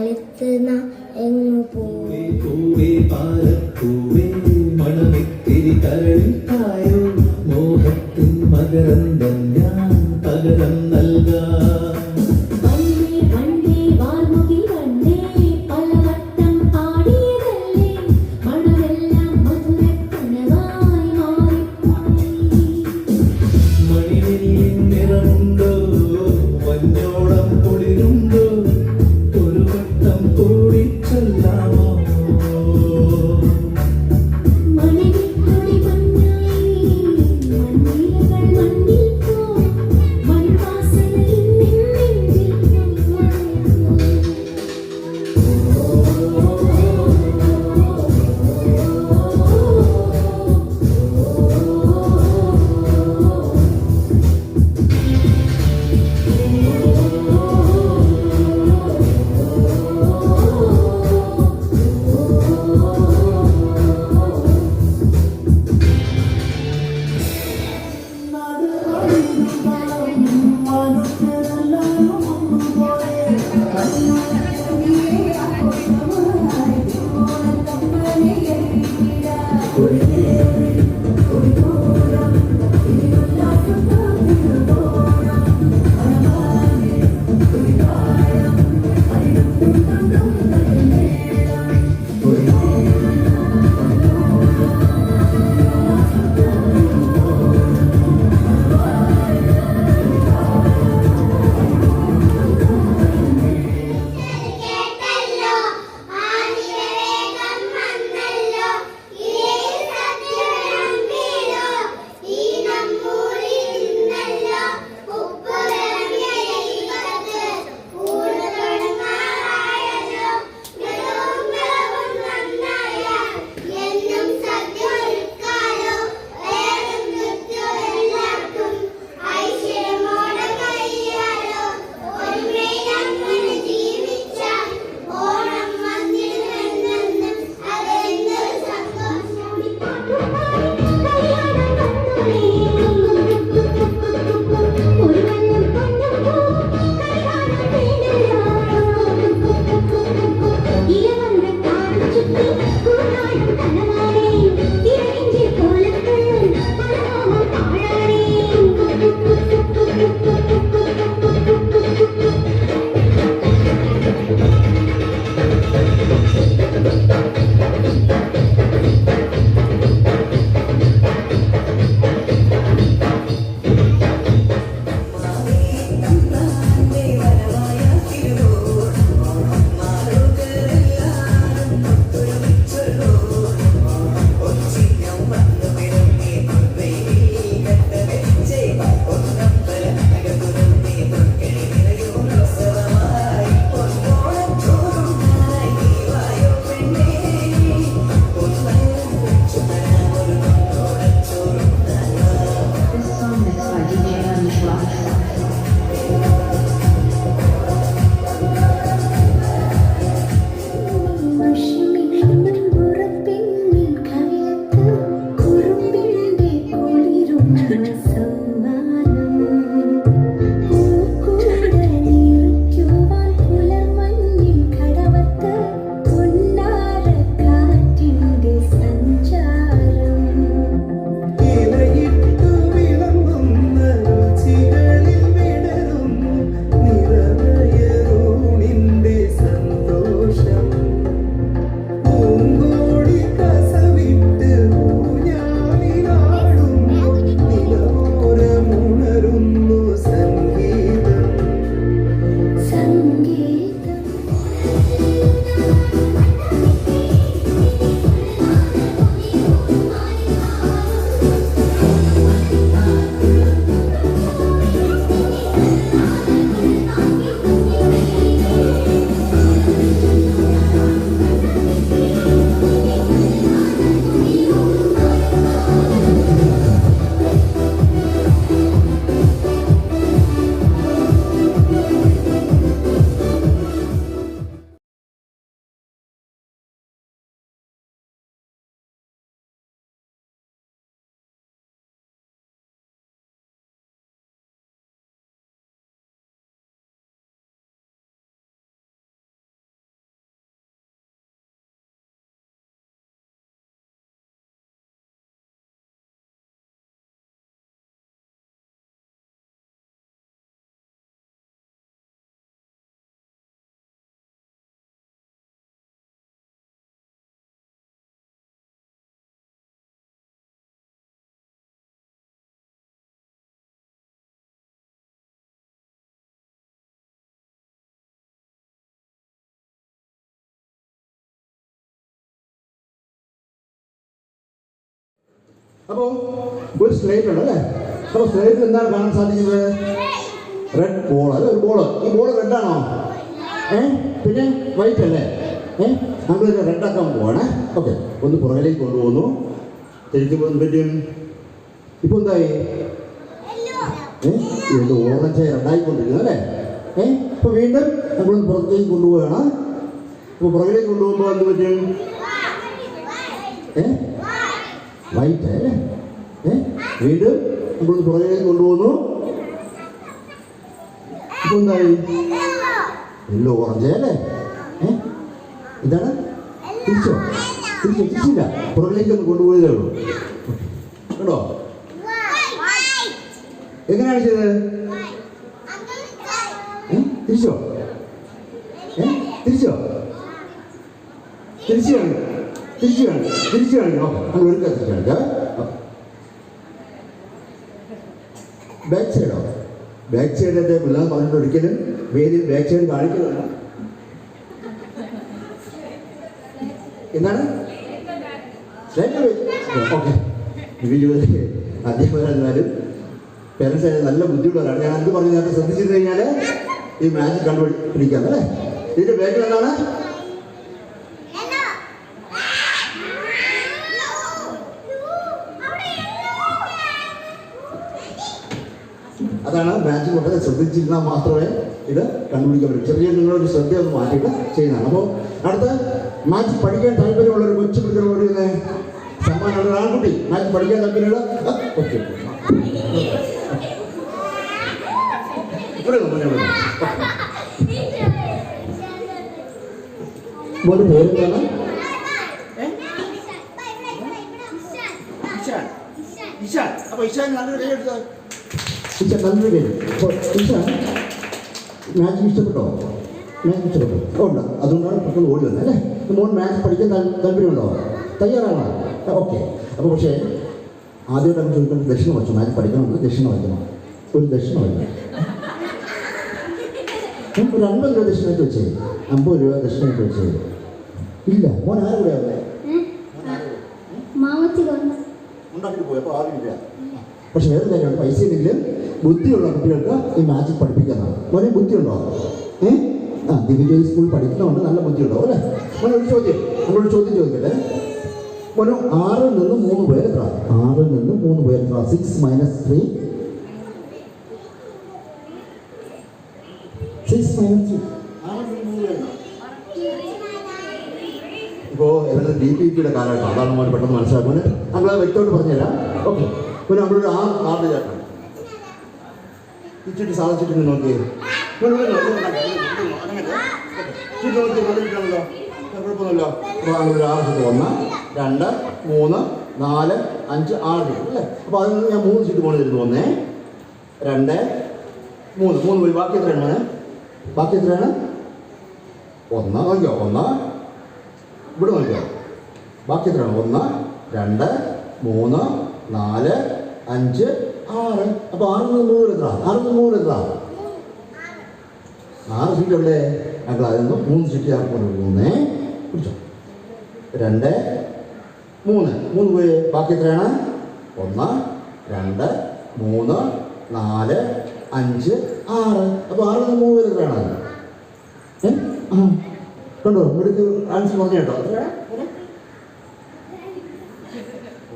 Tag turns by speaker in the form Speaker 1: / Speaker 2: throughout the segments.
Speaker 1: കാലത്ത് നാം എങ്ങു
Speaker 2: പൂവേ പാലപ്പൂവേ മണമിത്തിരി കരളിത്തായോ മോഹത്തിൻ മകരന്തം ഞാൻ പകരം നൽകാം
Speaker 3: അപ്പോൾ ഒരു സ്ലേറ്റ് ഉണ്ട് അല്ലേ? അപ്പോൾ സ്ലേറ്റിൽ എന്താണ് കാണാൻ സാധിക്കുന്നത്? Red ball. അല്ലെ ഒരു ബോൾ. ഈ ബോൾ റെഡാണോ? പിന്നെ വൈറ്റ് അല്ലേ? നമ്മൾ റെഡാക്കാൻ പോവാണ്. ഓക്കെ, ഒന്ന് പുറകിലേക്ക് കൊണ്ടുപോകുന്നു. തിരിക്കുമ്പോൾ പറ്റും. ഇപ്പോൾ എന്തായി? ഇത് ഓറഞ്ച് റെഡായിക്കൊണ്ടിരിക്കുന്നു അല്ലേ? അപ്പോൾ വീണ്ടും നമ്മളൊന്ന് പുറത്തേക്ക് കൊണ്ടുപോവുകയാണ്. അപ്പോൾ പുറകിലേക്ക് കൊണ്ടുപോകുമ്പോൾ എന്ത് പറ്റും? വൈറ്റ് അല്ലേ? വീണ്ടും നമ്മളൊന്ന് പുറകിലേക്ക് കൊണ്ടുപോകുന്നു. ഇപ്പോൾ എന്തായി? യെല്ലോ ഓറഞ്ച് അല്ലേ? ഇതാണ് തിരിച്ചില്ല, പുറകിലേക്ക് ഒന്ന് കൊണ്ടുപോയതേ ഉള്ളൂ. കേട്ടോ? എങ്ങനെയാണ് ചെയ്തത്? തിരിച്ചോ? തിരിച്ചു കാണിക്കും. ഓക്കെ, നമ്മൾ ഒരു കത്തിച്ച് കാണിക്കാം. ബാക്ക് സൈഡോ? ബാക്ക് സൈഡിൻ്റെ പിള്ളേർ പറഞ്ഞിട്ട് ഒരിക്കലും വേദിയിൽ ബാക്ക് സൈഡ് കാണിക്കുന്നില്ല. എന്താണ്? ഓക്കെ, അധ്യാപകരായിരുന്നാലും പേരൻസ് ആയാലും നല്ല ബുദ്ധിമുട്ടുള്ളവരാണ്. ഞാൻ എന്ത് പറഞ്ഞു നേരത്തെ ശ്രദ്ധിച്ചിരുന്നു കഴിഞ്ഞാൽ ഈ മാച്ച് കണ്ടുപിടിക്കാം അല്ലേ? ഇതിൻ്റെ ബാക്കിൽ എന്താണ്? അതാണ് മാച്ച് വളരെ ശ്രദ്ധിച്ചിരുന്നാൽ മാത്രമേ ഇത് കണ്ടുപിടിക്കാൻ പറ്റൂ. ചെറിയ നിങ്ങളൊരു ശ്രദ്ധ ഒന്ന് മാറ്റിയിട്ട് ചെയ്യുന്നതാണ്. അപ്പോൾ അടുത്ത മാച്ച് പഠിക്കാൻ താല്പര്യമുള്ള ഒരു കൊച്ചു പിടിക്കുന്നവരുടെ സമ്മാനമുള്ള ആൺകുട്ടി മാച്ച് പഠിക്കാൻ താല്പര്യമുള്ള ഓക്കെ മോൻ്റെ പേരെന്താണ്? ഇഷാൻ. അപ്പോൾ ഇഷാൻ നല്ലൊരു കൈ എടുത്തോ. ഇഷാൻ നല്ലൊരു പേര്. അപ്പോൾ ഇഷാൻ മാച്ച് ഇഷ്ടപ്പെട്ടോ? മാച്ച് ഇഷ്ടപ്പെട്ടു ഉണ്ട്. അതുകൊണ്ടാണ് പെട്ടെന്ന് ഓടി വന്നത് അല്ലേ? മോൻ മാച്ച് പഠിക്കാൻ താല്പര്യമുണ്ടോ? തയ്യാറാണോ? ഓക്കെ. അപ്പോൾ പക്ഷേ ആദ്യമായിട്ട് നമുക്ക് ചോദിക്കുന്നത് ദക്ഷിണ വെച്ചു. മാച്ച് പഠിക്കണമെങ്കിൽ ദക്ഷിണ വയ്ക്കണം. ഒരു ദക്ഷിണ വയ്ക്കണം. ഒരു 50 രൂപ ദക്ഷിണായിട്ട് വെച്ചേ. 50 രൂപ ദക്ഷിണായിട്ട് വെച്ചേ. ഇല്ല, മോൻ ആരും കൂടെ ആവേ ഉണ്ടാക്കിട്ട് പോയി. അപ്പോൾ ആരുമില്ല. പക്ഷെ വേറെ കാര്യമാണ്, പൈസ ഇല്ലെങ്കിലും ബുദ്ധിയുള്ള കുട്ടികൾക്ക് ഈ മാജിക് പഠിപ്പിക്കാനാണ്. മോനെ ബുദ്ധിയുണ്ടോ? ദിവ്യജ്യോതി സ്കൂളിൽ പഠിക്കുന്നതുകൊണ്ട് നല്ല ബുദ്ധിയുണ്ടോ അല്ലേ? മോനെ ഒരു ചോദ്യം, നമ്മളൊരു ചോദ്യം ചോദിക്കട്ടെ. മോനു 6 നിന്ന് 3 പേര് എത്ര? 6 നിന്ന് 3 പേര് എത്ര? 6 - 3 6 - 3 ഇപ്പോൾ ഇവരുടെ DPPയുടെ കാലഘട്ടം. അതാണ് മോൻ പെട്ടെന്ന് മനസ്സിലാക്കുന്നത്. നമ്മളത് വ്യക്തമായിട്ട് പറഞ്ഞുതരാം. ഓക്കെ, പിന്നെ നമ്മളൊരു കാർഡ് ചേട്ടൻ ഇച്ചിട്ട് സാധിച്ചിട്ട് നോക്കിയേ. കുഴപ്പമൊന്നുമില്ലോ. അപ്പോൾ നമ്മളൊരു 6 1 2 3 4 5 6 അല്ലേ? അപ്പോൾ അതിൽ നിന്ന് ഞാൻ 3 സീറ്റ് പോകണം തരുന്നു. 1 2 3 പോയി. ബാക്കി എത്രയാണ് മോനെ? ബാക്കി എത്രയാണ്? 1 നോക്കിയോ? 1 ഇവിടെ നോക്കിയോ? ബാക്കി എത്രയാണ്? 1 2 3 4 5 6. അപ്പോൾ 6 നിന്ന് 3 എത്ര? 6 നിന്ന് 3 എത്ര? 6 സീറ്റ് ഉള്ളേ. അപ്പോൾ അതിൽ നിന്ന് 3 സീറ്റ് ചേർക്കൊണ്ട് 3 പിടിച്ചോ. 2 3 പോയി. ബാക്കി എത്രയാണ്? 1 2 3 4 5 6. അപ്പോൾ 6 നിന്ന് 3 എത്രയാണ്? കണ്ടോ? ഇവിടുത്തെ ആൻസർ പറഞ്ഞു കേട്ടോ.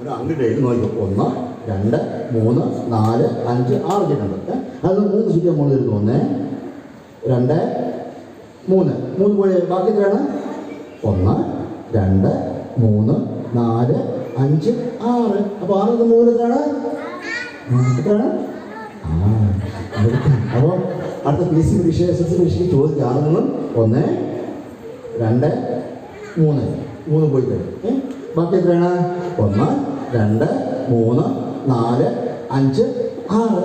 Speaker 3: ഒരു അങ്ങോട്ട് എഴുതി നോക്കിയോ. 1 2 3 4 5 6 സീറ്റുണ്ട്. അത് 3 സീറ്റ് മോളിൽ ഇരുന്നു. 1 2 3 പോയി. ബാക്കി എത്രയാണ്? 1 2 3 4 5 6. അപ്പോൾ 6 നിന്ന് 3 എത്രയാണ്? അപ്പോൾ അടുത്ത PC പരീക്ഷ SSLC പരീക്ഷയ്ക്ക് ചോദിക്കുക. 6 നിന്നും 1 2 3 പോയി കഴിഞ്ഞു. ബാക്കി എത്രയാണ്? 1 2 3 4 5 6.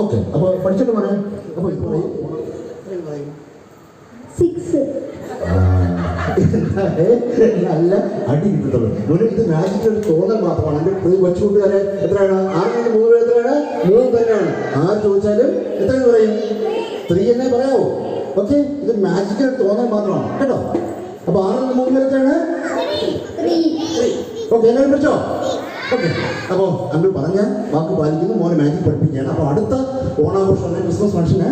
Speaker 3: ഓക്കെ, അപ്പോൾ പഠിച്ചിട്ട് പറയാം. അപ്പോൾ ഇപ്പോൾ
Speaker 1: 6
Speaker 3: നല്ല അടി കിട്ടുള്ളൂ. ഇത് മാജിക്ക് ഒരു തോന്നൽ മാത്രമാണ്. എൻ്റെ കൊച്ചു കൂട്ടുകാരെ എത്രയാണ്? 6 നിന്ന് 3 എത്രയാണ്? 3 തന്നെയാണ്. ആര് ചോദിച്ചാലും എത്രയെന്ന് പറയും? 3 എന്നേ പറയാവൂ. ഓക്കെ, ഇത് മാജിക്ക് ഒരു തോന്നൽ മാത്രമാണ് കേട്ടോ. അപ്പോൾ 6 നിന്ന് 3 എത്രയാണ്? 3. ഓക്കെ, എല്ലാവരും പഠിച്ചോ? ഓക്കെ, അപ്പോൾ അങ്കിൾ പറഞ്ഞ വാക്ക് പാലിക്കുന്നു, മോനെ മാജിക് പഠിപ്പിക്കുകയാണ്. അപ്പോൾ അടുത്ത ഓണാഘോഷം ക്രിസ്മസ് ഫംഗ്ഷന്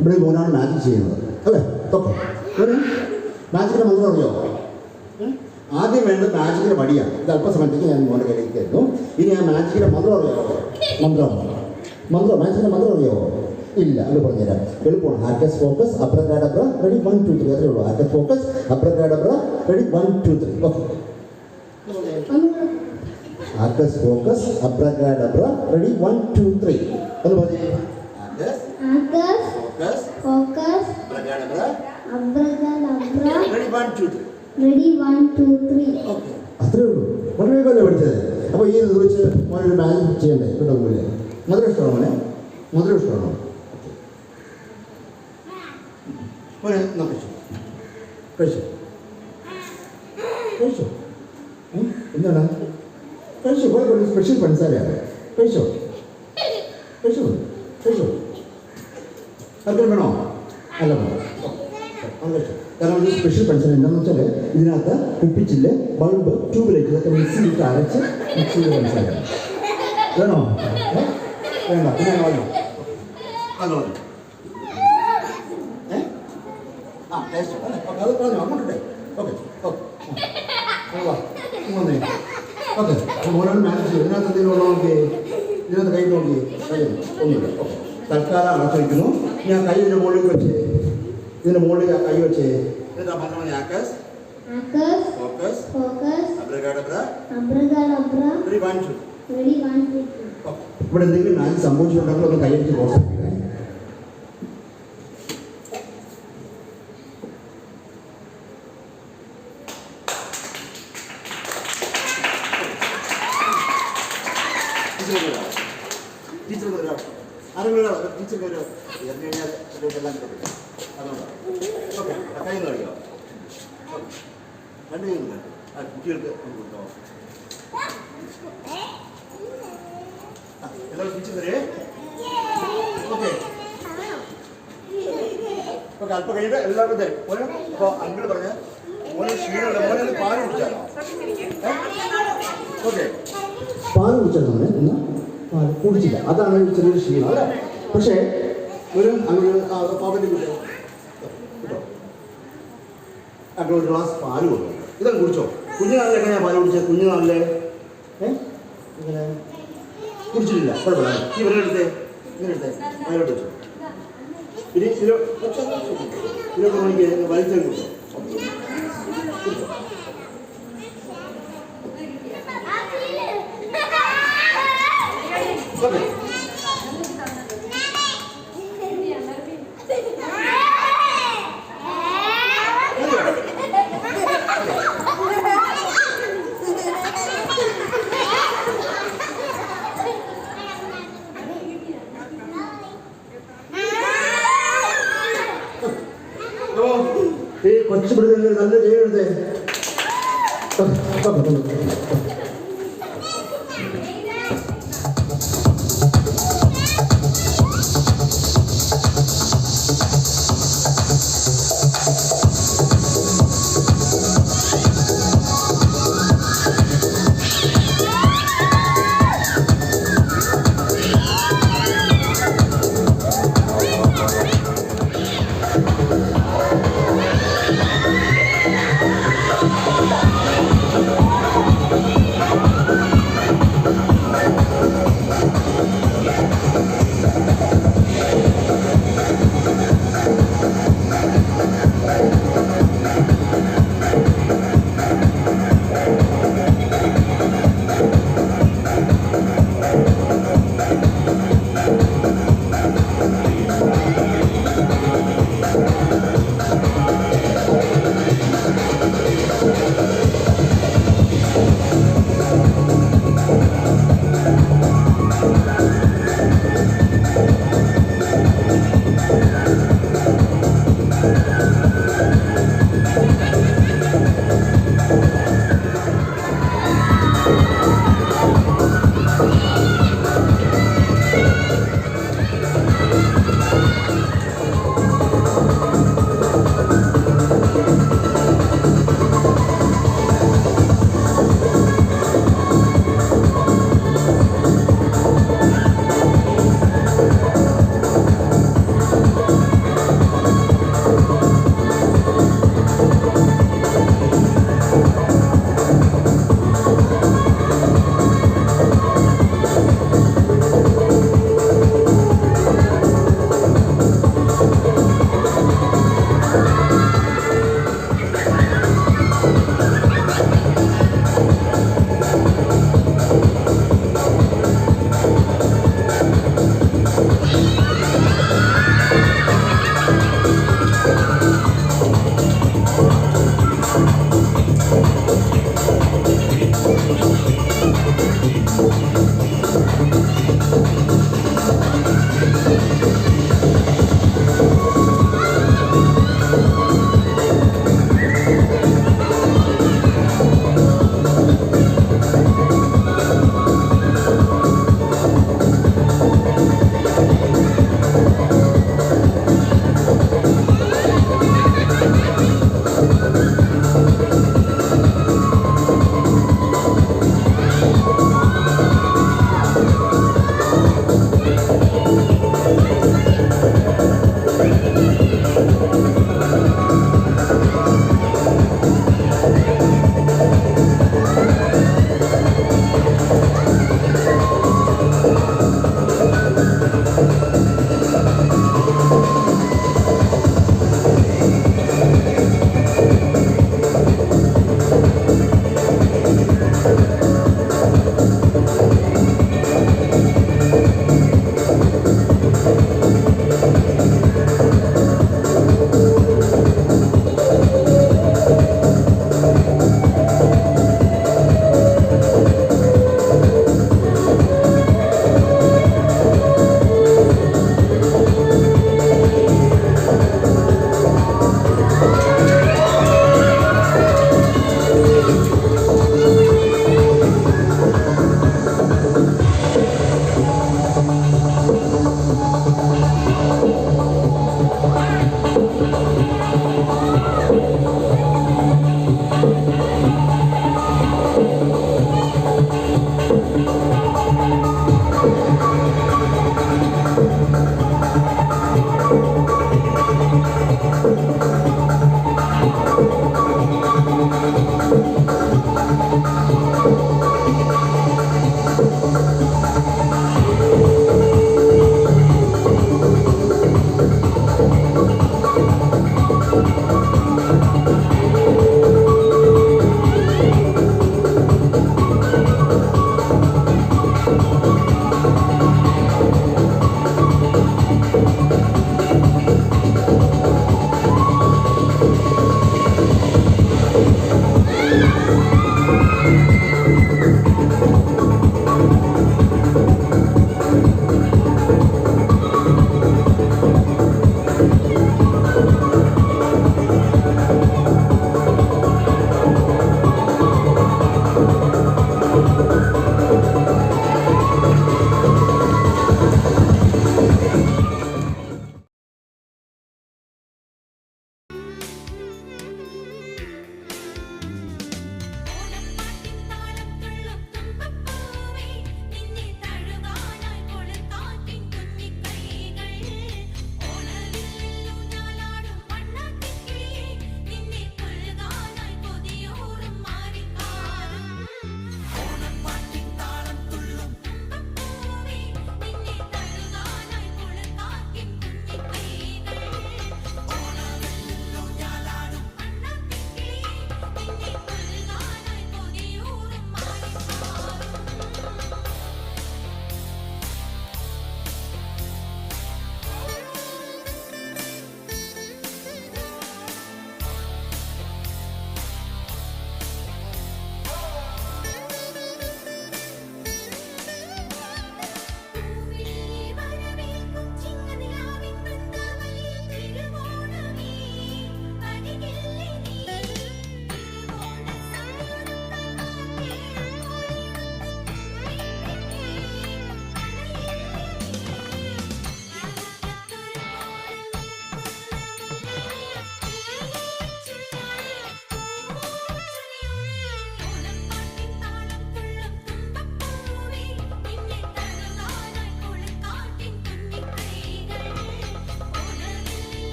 Speaker 3: ഇവിടെ മോനാണ് മാജിക് ചെയ്യുന്നത് അല്ലേ? ഓക്കെ, മാജിക്കിൻ്റെ മന്ത്രം അറിയോ? ആദ്യം വേണ്ടത് മാജിക്കിൻ്റെ വടിയാണ്. ഇത് അല്പസമയത്തേക്ക് ഞാൻ മോൻ്റെ കയ്യിലേക്ക് തരുന്നു. ഇനി ആ മാജിക്കിൻ്റെ മന്ത്രം അറിയാമോ? മാജിക്കിൻ്റെ മന്ത്രം അറിയാമോ? ഇല്ല, അത് പറഞ്ഞുതരാം. എളുപ്പമാണ്. ആർക്കസ് ഫോക്കസ് അബ്രകാഡബ്ര റെഡി 1 2 3 അത്രേ ഉള്ളൂ. Arcus focus abracadabra ready 1 2 3. Okay, arcus focus abracadabra ready 1 2 3 എന്ന് പറഞ്ഞേ. Arcus focus abracadabra ready 1 2 3. Okay, അത്രേ ഉള്ളൂ. വളരെ വേഗമല്ലേ പഠിച്ചത്. അപ്പോൾ ഈ ഇത് വെച്ച് മോനൊരു മാജിക് ചെയ്യണ്ടേ? കേട്ടോ പോലെ മധുര ഇഷ്ടമാണോ മോനെ? മധുര ഇഷ്ടമാണോ? മോനെ കഴിച്ചോ എന്താണ് കഴിച്ചോ? കുഴപ്പമില്ല, സ്പെഷ്യൽ പഞ്ചസാരയാണ്. കഴിച്ചോ അത്ര വേണോ? അല്ല വേണോ? കഴിച്ചോ. കാരണം ഒരു സ്പെഷ്യൽ പഞ്ചസാര എന്താണെന്ന് വെച്ചാൽ ഇതിനകത്ത് കുപ്പിച്ചില് ബൾബ് ട്യൂബിലേക്ക് ഇതൊക്കെ മിക്സിയിലിട്ട് അരച്ച് മിക്സ് ചെയ്ത പഞ്ചസാരയാണ്. വേണോ? വേണ്ട, പിന്നെ വേണോ? അത് മതി. അത് പറഞ്ഞു അങ്ങോട്ടെ. ഓക്കെ ഓക്കെ, മോനാണ് മാനേജ് ചെയ്യും. ഇതിനകത്ത് എന്തെങ്കിലും ഉള്ളോ നോക്കി, ഇതിനകത്ത് കൈ നോക്കി. ഒന്നുമില്ല. ഓക്കെ, തൽക്കാലം അടച്ചു വയ്ക്കുന്നു. ഞാൻ കൈ ഇതിൻ്റെ മുകളിൽ വെച്ച് ഇതിൻ്റെ മുകളിൽ കൈ വെച്ച് എന്താ പറഞ്ഞ ആക്കസ് ഫോക്കസ് അബ്രകാഡബ്ര റെഡി 1 2. ഇവിടെ എന്തെങ്കിലും മാജിക് സംഭവിച്ചിട്ടുണ്ടെങ്കിൽ ഒന്ന് കൈയടിച്ച് പ്രോത്സാഹിപ്പിക്കണേ. ടീച്ചർ ഒരു എറിഞ്ഞു കഴിഞ്ഞാൽ എല്ലാം കിട്ടും. അതുകൊണ്ടാണ്. ഓക്കെ, കൈ കഴിയോ? രണ്ട് കൈ കുട്ടികൾക്ക് കൊടുത്തോ. എല്ലാവരും ടീച്ചർ തരേ. ഓക്കെ ഓക്കെ, അല്പം കഴിഞ്ഞിട്ട് എല്ലാവരും തരും. മോനെ ഇപ്പോൾ അങ്കിൾ പറഞ്ഞ മോനെ ക്ഷീണമുള്ള മോനെ പാല് കുടിച്ചാലോ? ഓക്കെ, പാല് കുടിച്ചാലോ? മോനെ ഒന്ന് പാല് കുടിച്ചില്ല, അതാണ് ചെറിയൊരു ക്ഷീണം അല്ലേ? പക്ഷേ ഒരു അങ്ങനെ പാപ്പൻ്റെ കുടിച്ചോ കേട്ടോ. അങ്ങനെ ഒരു ഗ്ലാസ് പാല് കൊടുക്കും. ഇതൊക്കെ കുടിച്ചോ. കുഞ്ഞുനാളിൽ എങ്ങനെയാണ് പാല് കുടിച്ചത്? കുഞ്ഞുനാളിലെ ഇങ്ങനെ കുടിച്ചിട്ടില്ല, കുഴപ്പമില്ല. ഈ വിരലെടുത്തേ, ഇങ്ങനെ എടുത്തേ, അതിലോട്ട് വെച്ചോ. ഇനി ഇതിലോട്ട് മണിക്ക് വലിച്ചേക്ക് കുടിച്ചോ. കുടിച്ചോ. ഓക്കെ, ഈ കൊച്ചു പിടിക്കുന്ന നല്ല ജയിലെടുത്തേ.